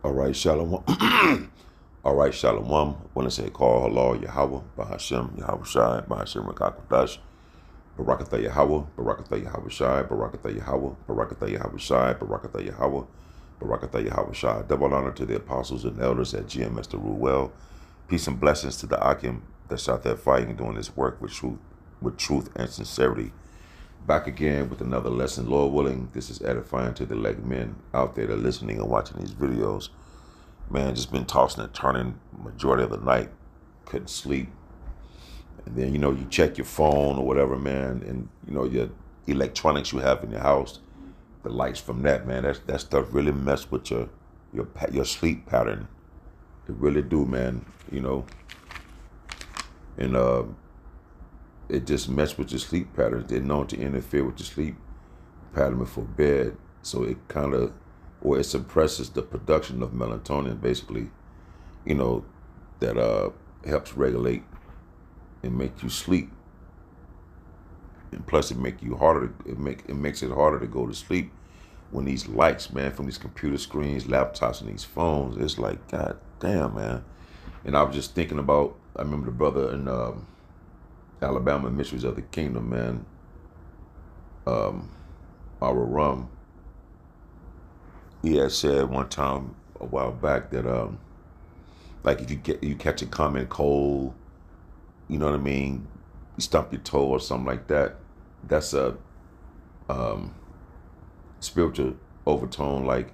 All right, Shalom. All right, Shalom. When I say call Allah, Yahweh, Bahashem, Yahweh Shai, Bahashem Rakakwadash, Barakatha Yahweh, Barakatha Yahweh Shai, Barakatha Yahweh, Barakatha Yahweh Shai, Barakatha Yahweh, Barakatha Yahweh Shai. Double honor to the apostles and elders at GMS to rule well. Peace and blessings to the Akim that's out there fighting and doing this work with truth and sincerity. Back again with another lesson, Lord willing. This is edifying to the elect men out there that are listening and watching these videos. Man, just been tossing and turning majority of the night. Couldn't sleep. And then, you check your phone or whatever, man, and, your electronics you have in your house, the lights from that, man, that stuff really mess with your sleep pattern. It really do, man, and it just messed with your sleep patterns. They're known to interfere with your sleep pattern before bed. So it it suppresses the production of melatonin, basically, that helps regulate and make you sleep. And plus it makes it harder to go to sleep when these lights, man, from these computer screens, laptops, and these phones, it's like, God damn, man. And I was just thinking about, I remember the brother in Alabama Mysteries of the Kingdom, man, our Rum, he had said one time a while back that like if you catch a common cold, you know what I mean, you stump your toe or something like that, that's a spiritual overtone, like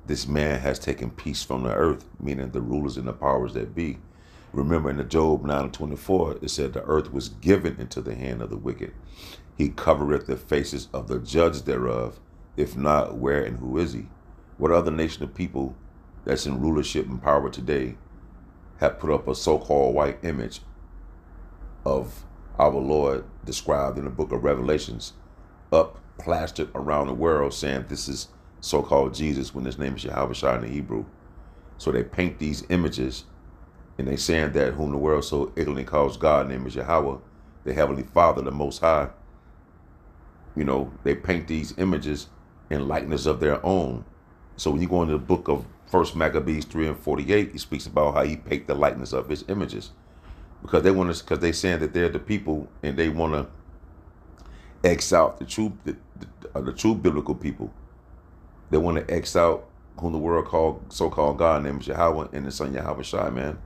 this man has taken peace from the earth, meaning the rulers and the powers that be. Remember in the Job 9:24, it said the earth was given into the hand of the wicked. He covereth the faces of the judge thereof. If not, where and who is he? What other nation of people that's in rulership and power today have put up a so-called white image of our Lord described in the book of Revelations, up plastered around the world, saying this is so-called Jesus when his name is Yahweh Shai in the Hebrew? So they paint these images, and they saying that whom the world so ignorantly calls God, name is Yahweh, the Heavenly Father, the Most High. They paint these images in likeness of their own. So when you go into the book of 1 Maccabees 3:48, he speaks about how he paint the likeness of his images, because they saying that they're the people, and they want to X out the true biblical people. They want to X out whom the world called so-called God, name is Yahweh, and his son Yahweh Shai, man.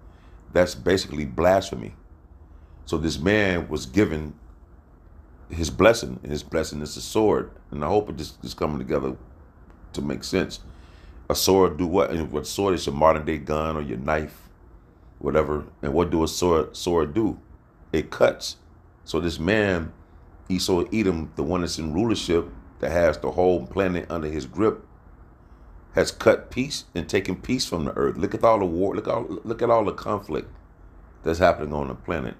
That's basically blasphemy. So this man was given his blessing, and his blessing is a sword. And I hope it just is coming together to make sense. A sword do what? And what sword is your modern day gun or your knife, whatever. And what do a sword do? It cuts. So this man, Esau Edom, the one that's in rulership, that has the whole planet under his grip, has cut peace and taken peace from the earth. Look at all the war. Look at all the conflict that's happening on the planet.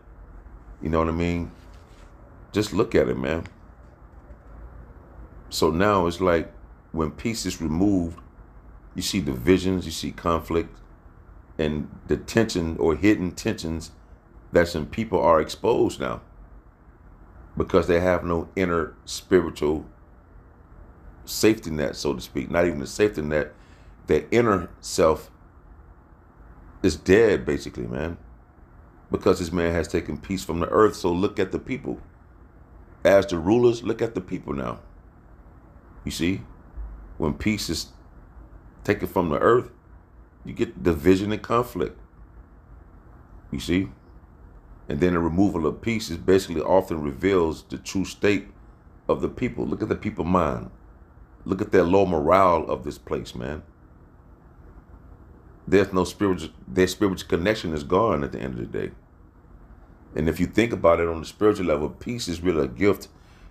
You know what I mean? Just look at it, man. So now it's like when peace is removed, you see divisions, you see conflict, and the tension or hidden tensions that's in people are exposed now because they have no inner spiritual safety net, so to speak. Not even a safety net. Their inner self is dead, basically, man, because this man has taken peace from the earth. So look at the people. As the rulers, look at the people now. You see, when peace is taken from the earth, you get division and conflict. You see? And then the removal of peace is basically often reveals the true state of the people. Look at the people mind. Look at their low morale of this place, man. Their spiritual connection is gone at the end of the day. And if you think about it on the spiritual level, peace is really a gift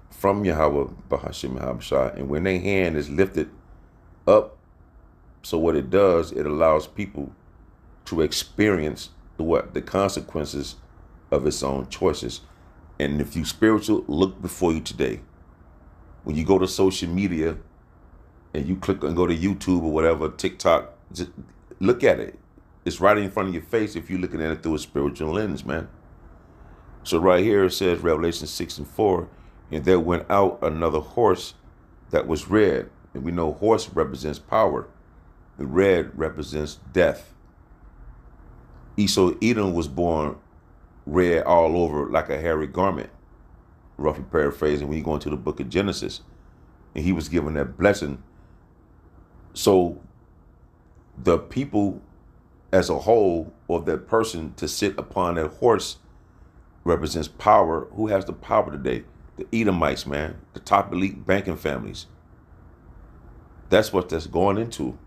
from Yahweh, Bahashem Yahweh Shai. And when their hand is lifted up, so what it does, it allows people to experience the consequences of its own choices. And if you spiritual, look before you today. When you go to social media and you click and go to YouTube or whatever, TikTok, just look at it. It's right in front of your face if you're looking at it through a spiritual lens, man. So right here it says, Revelation 6:4, and there went out another horse that was red. And we know horse represents power. The red represents death. So Edom was born red all over like a hairy garment, roughly paraphrasing, when you go into the book of Genesis. And he was given that blessing. So the people as a whole, or that person to sit upon that horse, represents power. Who has the power today? The Edomites, man, the top elite banking families. That's what that's going into.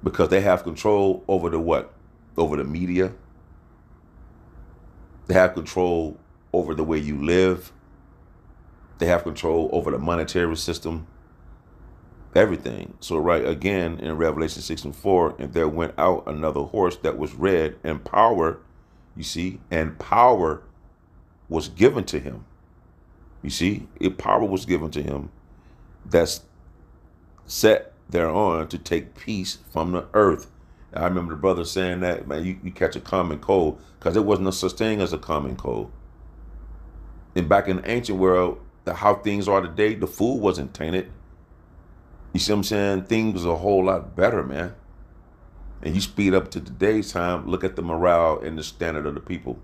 Because they have control over the what? Over the media. They have control over the way you live. They have control over the monetary system. Everything. So right again in Revelation 6:4, and there went out another horse that was red, and power, you see, and power was given to him. You see, power was given to him that's set thereon to take peace from the earth. I remember the brother saying that, man, you catch a common cold, because there wasn't no such thing as a common cold. And back in the ancient world, how things are today, the food wasn't tainted. You see what I'm saying? Things was a whole lot better, man. And you speed up to today's time, look at the morale and the standard of the people.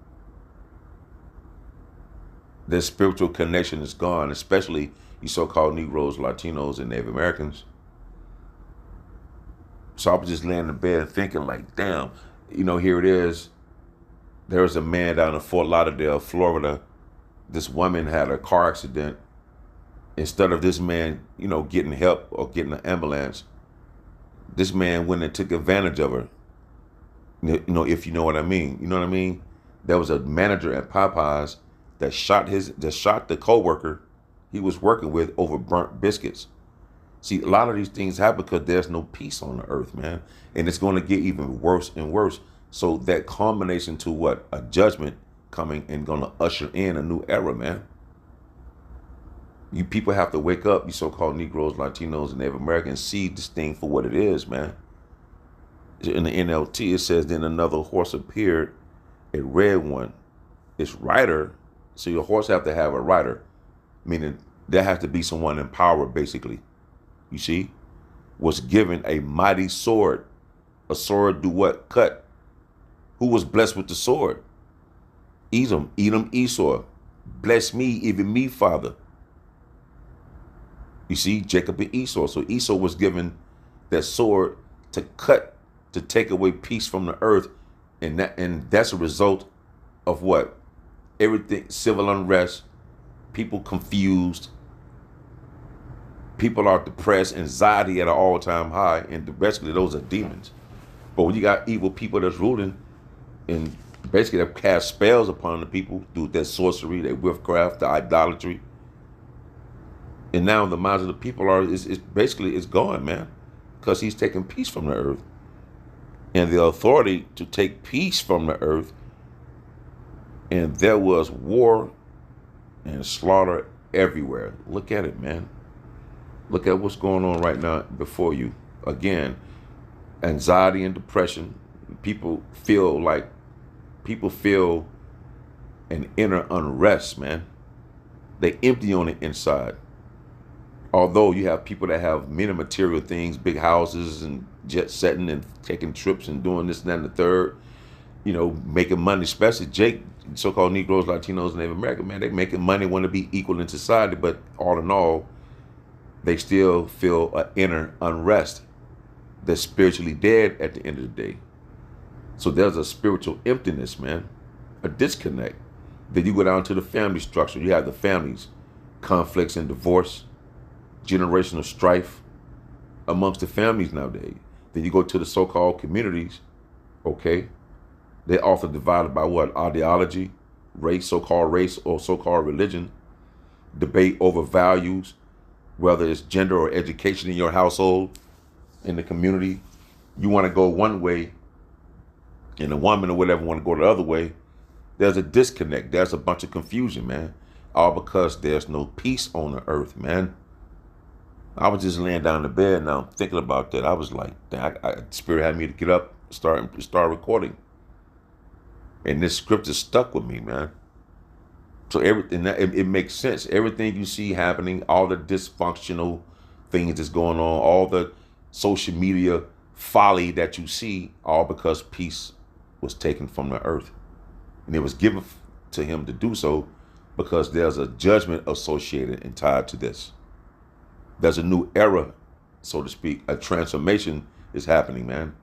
Their spiritual connection is gone, especially you so-called Negroes, Latinos, and Native Americans. So I was just laying in bed thinking like, damn, here it is. There was a man down in Fort Lauderdale, Florida. This woman had a car accident. Instead of this man, getting help or getting an ambulance, this man went and took advantage of her. If you know what I mean. You know what I mean? There was a manager at Popeyes that shot the coworker he was working with over burnt biscuits. See, a lot of these things happen because there's no peace on the earth, man. And it's going to get even worse and worse. So that culmination to what? A judgment coming and going to usher in a new era, man. You people have to wake up, you so-called Negroes, Latinos, and Native Americans, see this thing for what it is, man. In the NLT, it says, then another horse appeared, a red one. Its rider, so your horse have to have a rider, meaning there has to be someone in power, basically. You see? Was given a mighty sword. A sword do what? Cut. Who was blessed with the sword? Edom, Esau. Bless me, even me, Father. You see, Jacob and Esau. So Esau was given that sword to cut, to take away peace from the earth. And that's a result of what? Everything, civil unrest, people confused, people are depressed, anxiety at an all-time high, and basically those are demons. But when you got evil people that's ruling, and basically they cast spells upon the people through their sorcery, their witchcraft, their idolatry, and now the minds of the people is basically gone, man, because he's taking peace from the earth. And the authority to take peace from the earth, and there was war and slaughter everywhere. Look at it, man. Look at what's going on right now before you. Again, anxiety and depression. People feel an inner unrest, man. They empty on the inside. Although you have people that have many material things, big houses and jet setting and taking trips and doing this and that and the third, making money, especially Jake, so-called Negroes, Latinos, and Native American, man, they making money, want to be equal in society, but all in all, they still feel an inner unrest. They're spiritually dead at the end of the day. So there's a spiritual emptiness, man, a disconnect. Then you go down to the family structure. You have the families, conflicts and divorce, generational strife amongst the families nowadays. Then you go to the so-called communities, okay? They're often divided by what? Ideology, race, so-called race or so-called religion, debate over values, whether it's gender or education in your household, in the community. You want to go one way, and the woman or whatever want to go the other way. There's a disconnect. There's a bunch of confusion, man. All because there's no peace on the earth, man. I was just laying down in the bed now thinking about that. I was like, Spirit had me to get up, start recording. And this scripture stuck with me, man. So everything, it makes sense. Everything you see happening, all the dysfunctional things that's going on, all the social media folly that you see, all because peace was taken from the earth. And it was given to him to do so because there's a judgment associated and tied to this. There's a new era, so to speak. A transformation is happening, man.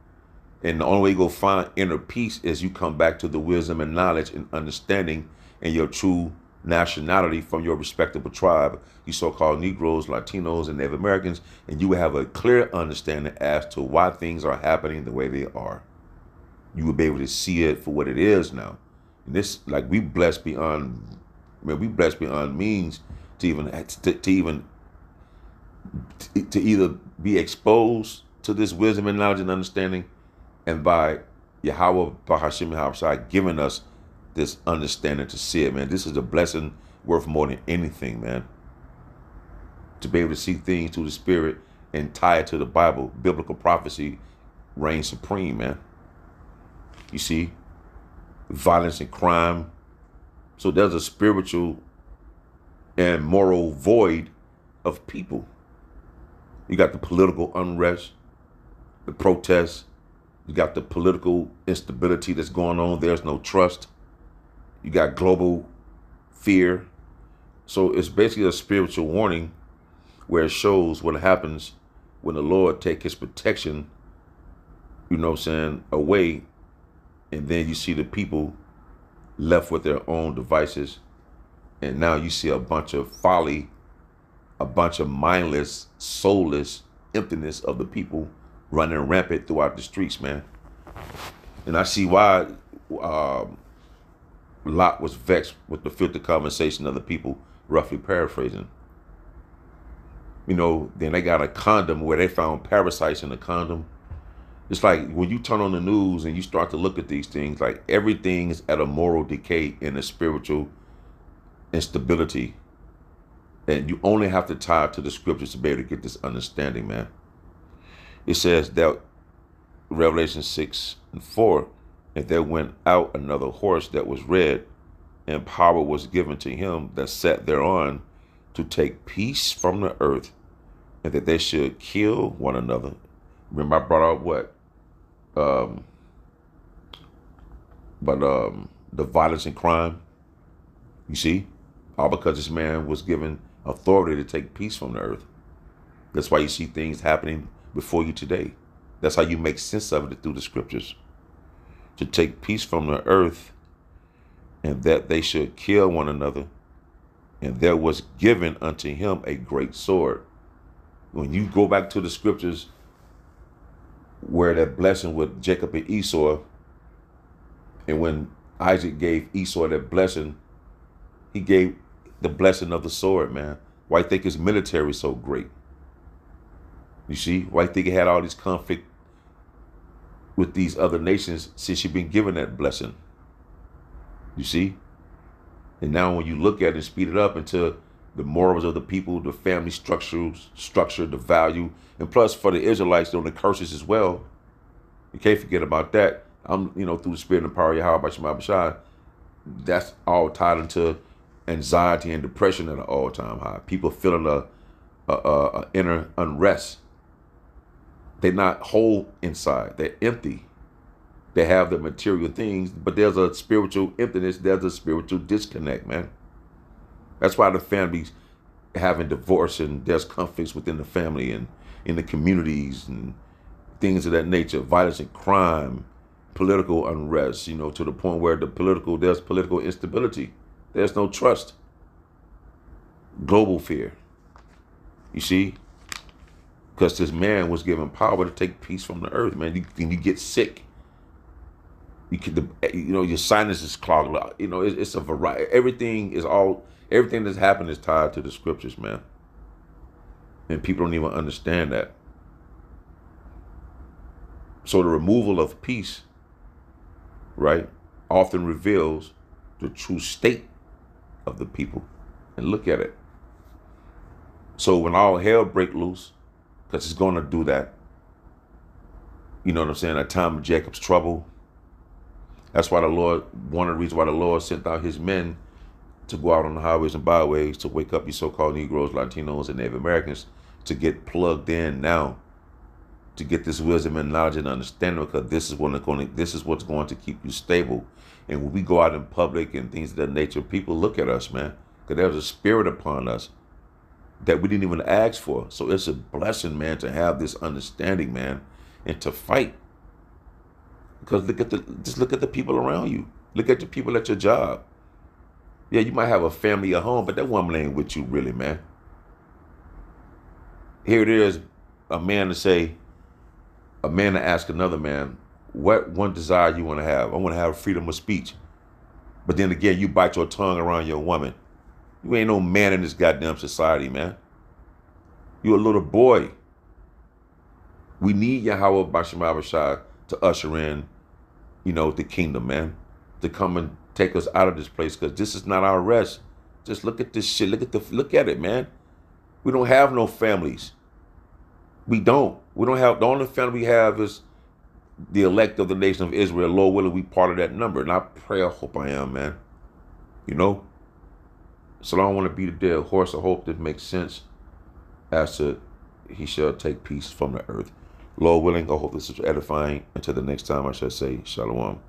And the only way you go find inner peace is you come back to the wisdom and knowledge and understanding and your true nationality from your respectable tribe, you so-called Negroes, Latinos, and Native Americans, and you will have a clear understanding as to why things are happening the way they are. You will be able to see it for what it is now. And this, like, we blessed beyond, man, we blessed beyond means to either be exposed to this wisdom and knowledge and understanding, and by Yahweh, Bahashim Yahushua, giving us this understanding to see it, man. This is a blessing worth more than anything, man. To be able to see things through the Spirit and tie it to the Bible, biblical prophecy reigns supreme, man. You see, violence and crime. So there's a spiritual and moral void of people. You got the political unrest, the protests. You got the political instability that's going on. There's no trust. You got global fear. So it's basically a spiritual warning where it shows what happens when the Lord take his protection, you know what I'm saying, away. And then you see the people left with their own devices. And now you see a bunch of folly, a bunch of mindless, soulless emptiness of the people running rampant throughout the streets, man. And I see why Lot was vexed with the filthy conversation of the people, roughly paraphrasing. You know, then they got a condom where they found parasites in the condom. It's like when you turn on the news and you start to look at these things, like everything is at a moral decay and a spiritual instability. And you only have to tie it to the scriptures to be able to get this understanding, man. It says that Revelation 6:4, and there went out another horse that was red, and power was given to him that sat thereon to take peace from the earth, and that they should kill one another. Remember, I brought out what? The violence and crime. You see? All because this man was given authority to take peace from the earth. That's why you see things happening before you today. That's how you make sense of it through the scriptures. To take peace from the earth, and that they should kill one another, and there was given unto him a great sword. When you go back to the scriptures where that blessing with Jacob and Esau, and when Isaac gave Esau that blessing, he gave the blessing of the sword, man. Why think his military so great? You see, why think he had all this conflict with these other nations since you've been given that blessing? You see? And now when you look at it and speed it up into the morals of the people, the family structure, the value, and plus for the Israelites, on the curses as well. You can't forget about that. Through the spirit and power of Yahweh Shema Bashai, that's all tied into anxiety and depression at an all-time high. People feeling a inner unrest. They're not whole inside. They're empty. They have the material things, but there's a spiritual emptiness. There's a spiritual disconnect, man. That's why the families having divorce and there's conflicts within the family and in the communities and things of that nature, violence and crime, political unrest, to the point where there's political instability. There's no trust. Global fear. You see? Because this man was given power to take peace from the earth, man. You get sick. Your sinuses clogged up. It's a variety. Everything that's happened is tied to the scriptures, man. And people don't even understand that. So the removal of peace, right, often reveals the true state of the people. And look at it. So when all hell break loose, because it's going to do that, you know what I'm saying, at time of Jacob's trouble, that's why one of the reasons why the Lord sent out his men to go out on the highways and byways to wake up you so-called Negroes, Latinos, and Native Americans to get plugged in now to get this wisdom and knowledge and understanding, because this is what's going to keep you stable. And when we go out in public and things of that nature, people look at us, man, because there's a spirit upon us that we didn't even ask for. So it's a blessing, man, to have this understanding, man, and to fight. Because just look at the people around you. Look at the people at your job. Yeah, you might have a family at home, but that woman ain't with you really, man. Here it is, a man to ask another man, what one desire you want to have? I want to have freedom of speech. But then again, you bite your tongue around your woman. You ain't no man in this goddamn society, man. You a little boy. We need Yahweh Basham Abishai to usher in, the kingdom, man. To come and take us out of this place, because this is not our rest. Just look at this shit. Look at it, man. We don't have no families. We don't have, the only family we have is the elect of the nation of Israel. Lord willing, we part of that number. And I pray, I hope I am, man. So I don't want to beat a dead horse. I hope that makes sense as to he shall take peace from the earth. Lord willing, I hope this is edifying. Until the next time, I shall say, Shalom.